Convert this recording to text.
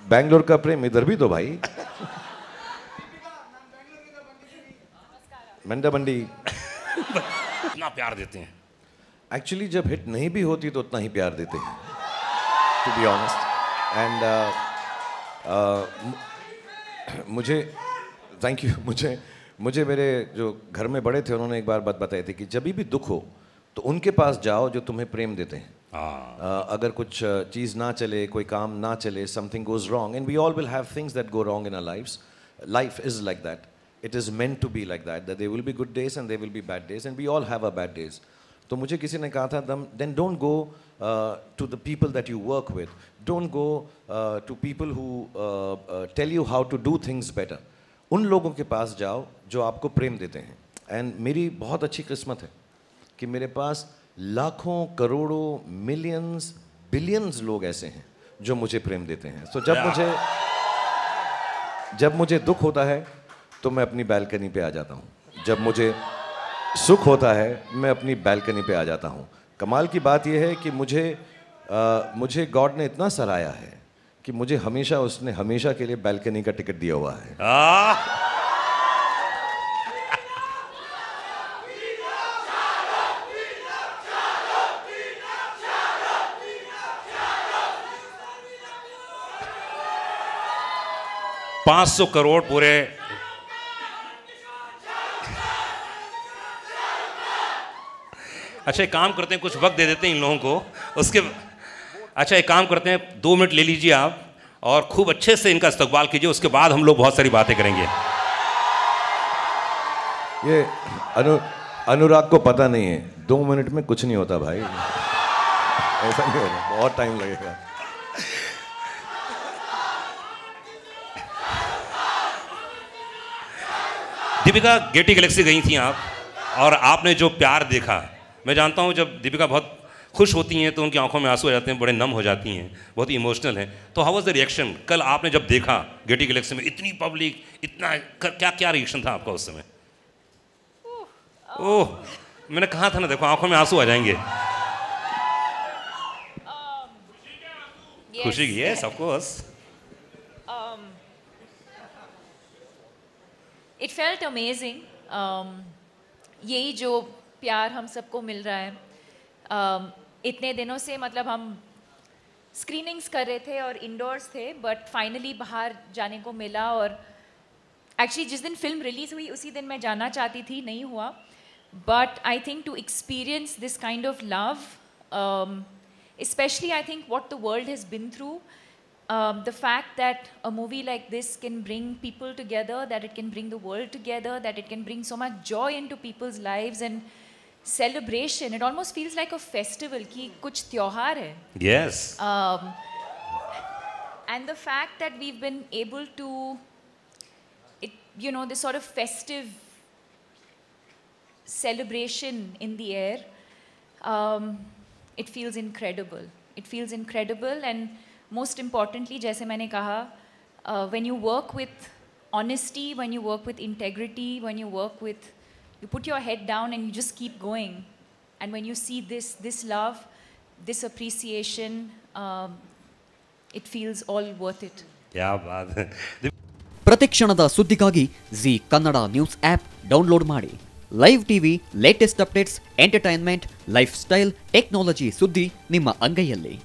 बैंगलोर का प्रेम इधर भी तो भाई। मंडा बंडी इतना प्यार देते हैं। एक्चुअली जब हिट नहीं भी होती तो उतना ही प्यार देते हैं, टू बी ऑनेस्ट। एंड मुझे थैंक यू, मुझे मेरे जो घर में बड़े थे उन्होंने एक बार बात बताई थी कि जब भी दुख हो तो उनके पास जाओ जो तुम्हें प्रेम देते हैं। अगर कुछ चीज़ ना चले, कोई काम ना चले, something goes wrong, and we all will have things that go wrong in our lives. Life is like that, it is meant to be like that, that there will be good days and there will be bad days, and we all have a bad days. तो मुझे किसी ने कहा था, then don't go to the people that you work with, don't go to people who tell you how to do things better. उन लोगों के पास जाओ जो आपको प्रेम देते हैं। एंड मेरी बहुत अच्छी किस्मत है कि मेरे पास लाखों, करोड़ों, मिलियंस, बिलियंस लोग ऐसे हैं जो मुझे प्रेम देते हैं। तो जब मुझे दुख होता है तो मैं अपनी बालकनी पे आ जाता हूँ, जब मुझे सुख होता है मैं अपनी बालकनी पे आ जाता हूँ। कमाल की बात यह है कि मुझे गॉड ने इतना सराहा है कि मुझे उसने हमेशा के लिए बालकनी का टिकट दिया हुआ है। $500 करोड़ पूरे अच्छा, एक काम करते हैं, कुछ वक्त दे देते हैं इन लोगों को। उसके अच्छा, एक काम करते हैं, 2 मिनट ले लीजिए आप और खूब अच्छे से इनका इस्तकबाल कीजिए। उसके बाद हम लोग बहुत सारी बातें करेंगे। ये अनुराग को पता नहीं है, 2 मिनट में कुछ नहीं होता भाई, ऐसा नहीं होता, बहुत टाइम लगेगा। दीपिका, गेटी गैलेक्सी गई थी आप, और आपने जो प्यार देखा, मैं जानता हूँ जब दीपिका बहुत खुश होती हैं तो उनकी आंखों में आंसू आ जाते हैं, बड़े नम हो जाती हैं, बहुत ही इमोशनल हैं। तो हाउ वाज द रिएक्शन कल आपने जब देखा गेटी गैलेक्सी में, इतनी पब्लिक, इतना क्या रिएक्शन था आपका उस समय? ओह, मैंने कहा था ना, देखो आंखों में आंसू आ जाएंगे। खुशी की, yes of course. It felt amazing. यही जो प्यार हम सबको मिल रहा है, इतने दिनों से, मतलब हम स्क्रीनिंग्स कर रहे थे और इंडोर्स थे, बट फाइनली बाहर जाने को मिला। और एक्चुअली जिस दिन फिल्म रिलीज़ हुई उसी दिन मैं जाना चाहती थी, नहीं हुआ। But I think to experience this kind of love, specially I think what the world has been through, the fact that a movie like this can bring people together, that it can bring the world together, that it can bring so much joy into people's lives and celebration. It almost feels like a festival, कि कुछ त्योहार है. Yes. And the fact that we've been able to, this sort of festive celebration in the air, it feels incredible. It feels incredible, and most importantly, जैसे मैंने कहा, when you work with honesty, when you work with integrity, when you put your head down and you just keep going, and when you see this love, this appreciation, it feels all worth it. क्या बात है। ಪ್ರತಿಕ್ಷಣದ ಸುದ್ದಿಗಾಗಿ Zee Kannada news app download ಮಾಡಿ। Live TV, latest updates, entertainment, life style, technology ಸುದ್ದಿ ನಿಮ್ಮ ಅಂಗೈಯಲ್ಲಿ